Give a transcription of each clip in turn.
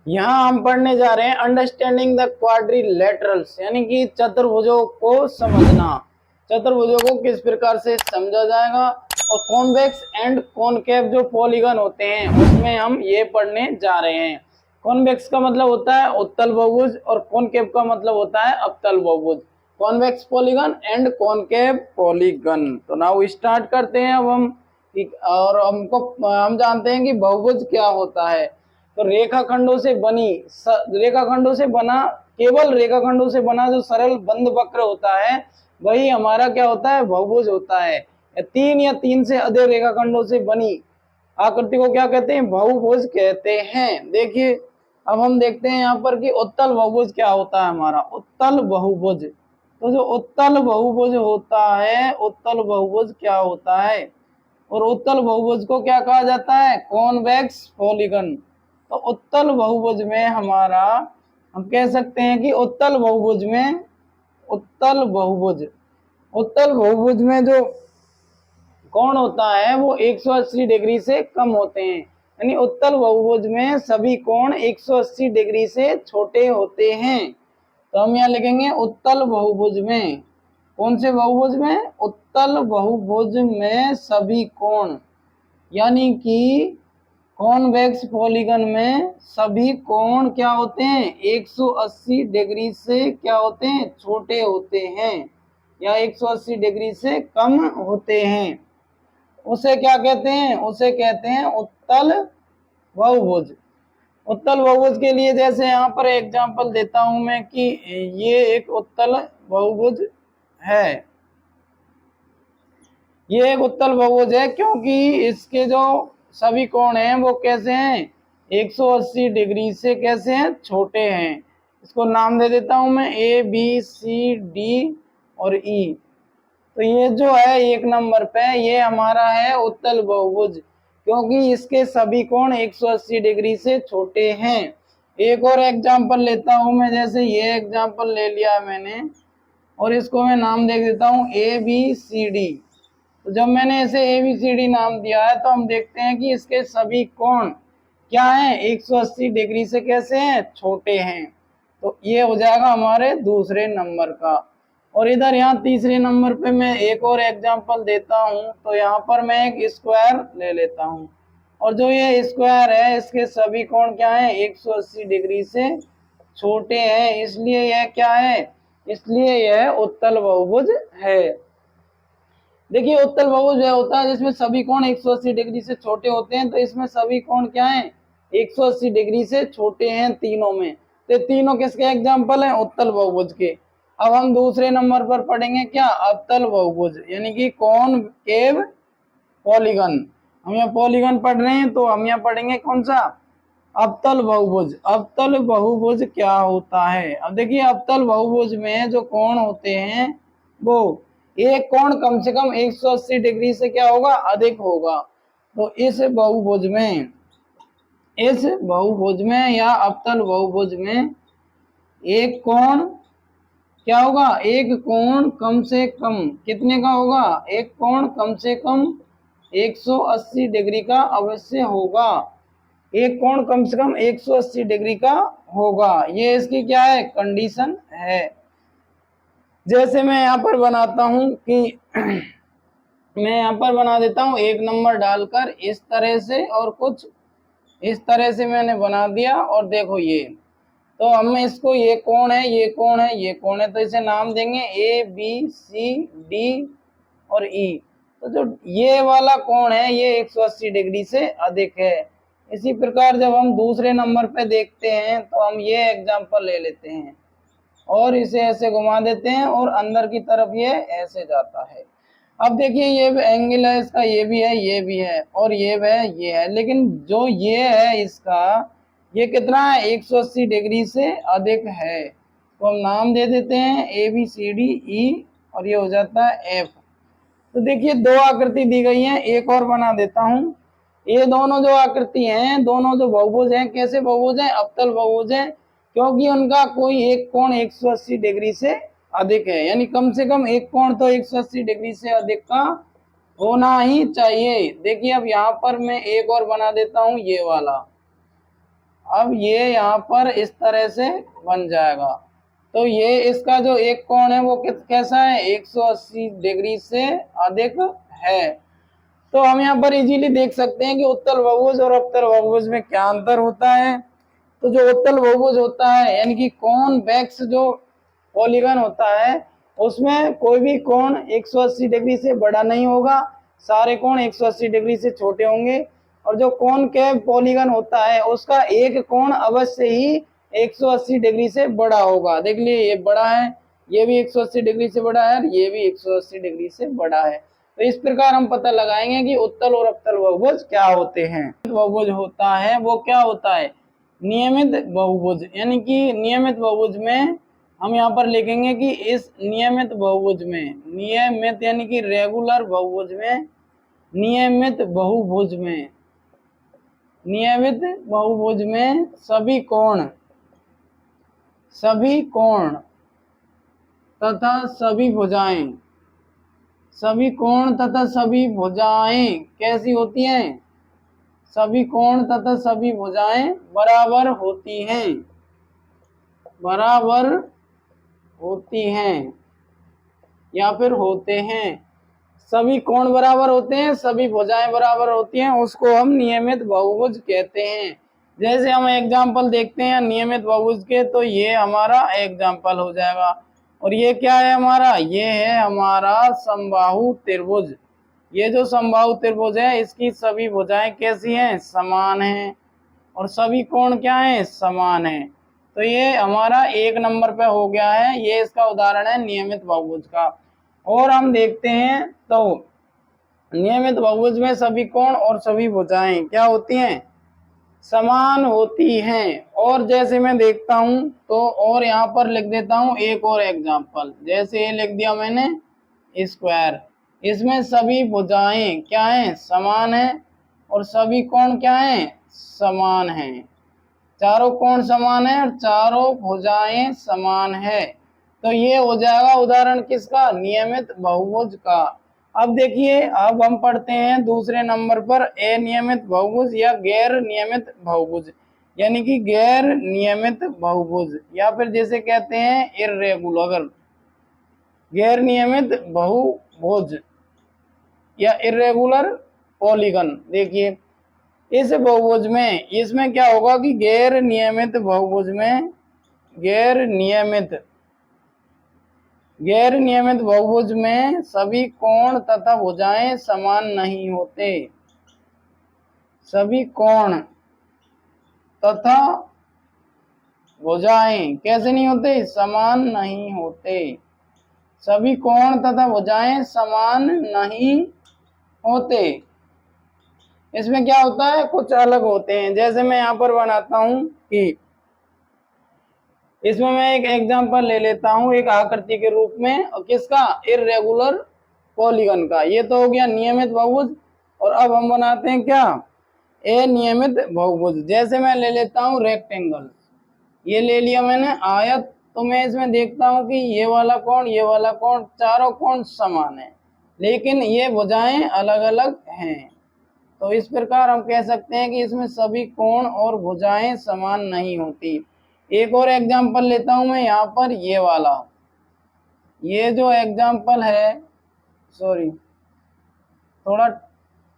यहाँ हम पढ़ने जा रहे हैं अंडरस्टैंडिंग द क्वाड्रिलेटरल्स, यानी कि चतुर्भुजों को समझना। चतुर्भुजों को किस प्रकार से समझा जाएगा, और कॉन्वेक्स एंड कॉनकेव जो पॉलीगन होते हैं उसमें हम ये पढ़ने जा रहे हैं। कॉन्वेक्स का मतलब होता है उत्तल बहुभुज और कॉनकेव का मतलब होता है अवतल बहुभुज। Convex polygon and concave polygon. तो नाउ स्टार्ट करते हैं अब हम। और हम जानते हैं कि बहुभुज क्या होता है। तो रेखाखंडों से बनी रेखाखंडों से बना, केवल रेखाखंडों से बना जो सरल बंद वक्र होता है वही हमारा क्या होता है, बहुभुज होता है। तीन या तीन से अधिक रेखाखंडों से बनी आकृति को क्या कहते हैं, बहुभुज कहते हैं। देखिए अब हम देखते हैं यहाँ पर कि उत्तल बहुभुज क्या होता है हमारा, उत्तल बहुभुज। तो जो उत्तल बहुभुज होता है, उत्तल बहुभुज क्या होता है, और उत्तल बहुभुज को क्या कहा जाता है, कॉन्वेक्स पॉलीगन। तो उत्तल बहुभुज में हमारा, हम कह सकते हैं कि उत्तल बहुभुज में, उत्तल बहुभुज में जो कोण होता है वो 180 डिग्री से कम होते हैं। यानी उत्तल बहुभुज में सभी कोण 180 डिग्री से छोटे होते हैं। तो हम यहाँ लिखेंगे उत्तल बहुभुज में, कौन से बहुभुज में, उत्तल बहुभुज में सभी कोण, यानी कि कॉन्वेक्स पॉलीगन में सभी कोण क्या होते हैं, 180 डिग्री से क्या होते हैं, छोटे होते हैं, या 180 डिग्री से कम होते हैं। उसे क्या कहते हैं, उसे कहते हैं उत्तल बहुभुज। उत्तल बहुभुज के लिए जैसे यहाँ पर एग्जांपल देता हूं मैं कि ये एक उत्तल बहुभुज है, ये एक उत्तल बहुभुज है क्योंकि इसके जो सभी कोण हैं वो कैसे हैं, 180 डिग्री से कैसे हैं, छोटे हैं। इसको नाम दे देता हूं मैं ए बी सी डी और ई। तो ये जो है एक नंबर पे ये हमारा है उत्तल बहुभुज, क्योंकि इसके सभी कोण 180 डिग्री से छोटे हैं। एक और एग्जांपल लेता हूं मैं, जैसे ये एग्जांपल ले लिया मैंने और इसको मैं नाम दे देता हूं ए बी सी डी। तो जब मैंने इसे ABCD नाम दिया है तो हम देखते हैं कि इसके सभी कोण क्या हैं, 180 डिग्री से कैसे हैं, छोटे हैं। तो ये हो जाएगा हमारे दूसरे नंबर का। और इधर यहाँ तीसरे नंबर पे मैं एक और एग्जांपल देता हूँ। तो यहाँ पर मैं एक स्क्वायर ले लेता हूँ, और जो ये स्क्वायर है इसके सभी कोण क्या है, 180 डिग्री से छोटे हैं, इसलिए यह क्या है, इसलिए यह उत्तल बहुभुज है। देखिए उत्तल बहुभुज वह होता है जिसमें सभी कोण 180 डिग्री से छोटे होते हैं। तो इसमें सभी कोण क्या हैं, 180 डिग्री से छोटे हैं तीनों में। तो तीनों किसके एग्जांपल हैं, उत्तल बहुभुज के। अब हम दूसरे नंबर पर पढ़ेंगे क्या, अवतल बहुभुज, यानी कि कॉनकेव पॉलीगन। हम यहाँ पॉलीगन पढ़ रहे हैं तो हम यहाँ पढ़ेंगे कौन सा, अवतल बहुभुज। अवतल बहुभुज क्या होता है, अब देखिए अवतल बहुभुज में जो कोण होते हैं वो एक कोण कम से कम 180 डिग्री से क्या होगा, अधिक होगा। तो इस बहुभुज में, इस बहुभुज में या अवतल बहुभुज में एक कोण क्या होगा, एक कोण कम से कम कितने का होगा, एक कोण कम से कम 180 डिग्री का अवश्य होगा। एक कोण कम से कम 180 डिग्री का होगा, ये इसकी क्या है, कंडीशन है। जैसे मैं यहाँ पर बनाता हूं कि मैं यहाँ पर बना देता हूँ एक नंबर डालकर इस तरह से, और कुछ इस तरह से मैंने बना दिया। और देखो ये, तो हम इसको, ये कोण है, ये कोण है, ये कोण है, तो इसे नाम देंगे ए बी सी डी और ई। तो जो ये वाला कोण है ये 180 डिग्री से अधिक है। इसी प्रकार जब हम दूसरे नंबर पे देखते हैं तो हम ये एग्जांपल ले लेते हैं और इसे ऐसे घुमा देते हैं और अंदर की तरफ ये ऐसे जाता है। अब देखिए ये एंगल है इसका, ये भी है, ये भी है, और ये है, ये है, लेकिन जो ये है इसका, ये कितना है, 180 डिग्री से अधिक है। तो हम नाम दे देते हैं ABCDE और ये हो जाता है F। तो देखिए दो आकृति दी गई है, एक और बना देता हूं। ये दोनों जो आकृति हैं, दोनों जो बहुभुज हैं, कैसे बहुभुज हैं, अवतल बहुभुज हैं, क्योंकि उनका कोई एक कोण 180 डिग्री से अधिक है। यानी कम से कम एक कोण तो 180 डिग्री से अधिक का होना ही चाहिए। देखिए अब यहाँ पर मैं एक और बना देता हूँ, ये वाला। अब ये यहाँ पर इस तरह से बन जाएगा। तो ये इसका जो एक कोण है वो कैसा है, 180 डिग्री से अधिक है। तो हम यहाँ पर इजीली देख सकते हैं कि उत्तल बहुभुज और अवतल बहुभुज में क्या अंतर होता है। तो जो उत्तल बहुभुज होता है यानी कि कॉन्वेक्स जो पॉलीगन होता है उसमें कोई भी कोण 180 डिग्री से बड़ा नहीं होगा, सारे कोण 180 डिग्री से छोटे होंगे। और जो कॉनकेव पॉलीगन होता है उसका एक कोण अवश्य ही 180 डिग्री से बड़ा होगा। देख लिए ये बड़ा है, ये भी 180 डिग्री से बड़ा है, ये भी 180 डिग्री से बड़ा है। तो इस प्रकार हम पता लगाएंगे कि उत्तल और अवतल बहुभुज क्या होते हैं। बहुभुज होता है वो क्या होता है, नियमित बहुभुज। यानी कि नियमित बहुभुज में हम यहाँ पर लिखेंगे कि इस नियमित बहुभुज में, नियमित यानी कि रेगुलर बहुभुज में, नियमित बहुभुज में, नियमित बहुभुज में सभी कोण तथा सभी भुजाएं, सभी कोण तथा सभी भुजाएं कैसी होती हैं, सभी कोण तथा सभी भुजाएं बराबर होती हैं, बराबर होती हैं या फिर होते हैं। सभी कोण बराबर होते हैं, सभी भुजाएं बराबर होती हैं, उसको हम नियमित बहुभुज कहते हैं। जैसे हम एग्जाम्पल देखते हैं नियमित बहुभुज के, तो ये हमारा एग्जाम्पल हो जाएगा। और ये क्या है हमारा, ये है हमारा समबाहु त्रिभुज। ये जो समबाहु त्रिभुज है इसकी सभी भुजाएं कैसी हैं, समान हैं, और सभी कोण क्या हैं, समान हैं। तो ये हमारा 1 नंबर पे हो गया है, ये इसका उदाहरण है नियमित बहुभुज का। और हम देखते हैं तो नियमित बहुभुज में सभी कोण और सभी भुजाएं क्या होती हैं, समान होती हैं। और जैसे मैं देखता हूं तो और यहाँ पर लिख देता हूं एक और एग्जांपल, जैसे ये लिख दिया मैंने स्क्वायर। इसमें सभी भुजाएं क्या हैं, समान हैं, और सभी कोण क्या हैं, समान हैं। चारों कोण समान है और चारों भुजाएं समान है। तो ये हो जाएगा उदाहरण किसका, नियमित बहुभुज का। अब देखिए, अब हम पढ़ते हैं दूसरे नंबर पर अनियमित बहुभुज या गैर नियमित बहुभुज, यानी कि गैर नियमित बहुभुज, या फिर जैसे कहते हैं इर्रेगुलर, गैर नियमित बहुभुज या इर्रेगुलर पॉलीगन। देखिए इस बहुभुज में, इसमें क्या होगा कि गैर नियमित बहुभुज में, गैर नियमित बहुभुज में सभी कोण तथा भुजाएं समान नहीं होते, सभी कोण तथा भुजाएं कैसे नहीं होते, समान नहीं होते, सभी कोण तथा भुजाएं समान नहीं होते। इसमें क्या होता है, कुछ अलग होते हैं। जैसे मैं यहाँ पर बनाता हूं कि इसमें मैं एक एग्जांपल ले लेता हूं एक आकृति के रूप में, और किसका, इर्रेगुलर पॉलीगन का। ये तो हो गया नियमित बहुभुज। और अब हम बनाते हैं क्या, अनियमित बहुभुज। जैसे मैं ले लेता हूं रेक्टेंगल, ये ले लिया मैंने आयत। तो मैं इसमें देखता हूं कि ये वाला कोण, ये वाला कोण, चारों कोण समान है, लेकिन ये भुजाएं अलग अलग हैं। तो इस प्रकार हम कह सकते हैं कि इसमें सभी कोण और भुजाएं समान नहीं होती। एक और एग्जांपल लेता हूं मैं यहाँ पर, ये वाला, ये जो एग्जांपल है, सॉरी थोड़ा,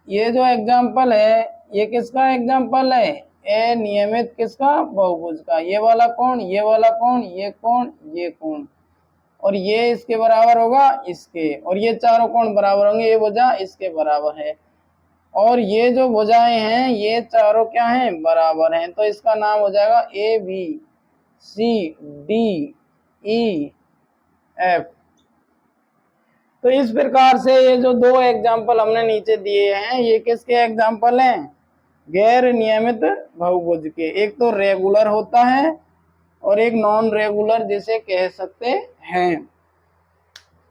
ये जो एग्जांपल है ये किसका एग्जांपल है, अनियमित किसका, बहुभुज का। ये वाला कोण, ये वाला कोण, ये कोण, ये कोण, और ये इसके बराबर होगा इसके, और ये चारों कोण बराबर होंगे, ये भुजा इसके बराबर है, और ये जो भुजाएं हैं ये चारों क्या हैं, बराबर हैं। तो इसका नाम हो जाएगा A B C D E F. तो इस प्रकार से ये जो 2 एग्जाम्पल हमने नीचे दिए हैं ये किसके एग्जाम्पल हैं, गैर नियमित बहुभुज के। एक तो रेगुलर होता है और एक नॉन रेगुलर जिसे कह सकते हैं।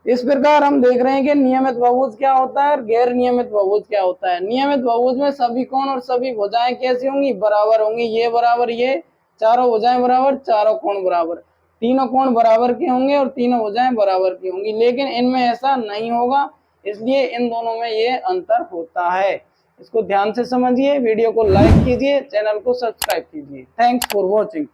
इस प्रकार हम देख रहे हैं कि नियमित बहुभुज क्या होता है और गैर नियमित बहुभुज क्या होता है। नियमित बहुभुज में सभी कोण और सभी भुजाएं कैसी होंगी, बराबर होंगी, ये बराबर, ये चारों भुजाएं बराबर, चारों कोण बराबर, तीनों कोण बराबर के होंगे और तीनों भुजाएं बराबर की होंगी। लेकिन इनमें ऐसा नहीं होगा, इसलिए इन दोनों में ये अंतर होता है। इसको ध्यान से समझिए, वीडियो को लाइक कीजिए, चैनल को सब्सक्राइब कीजिए। Thanks for watching.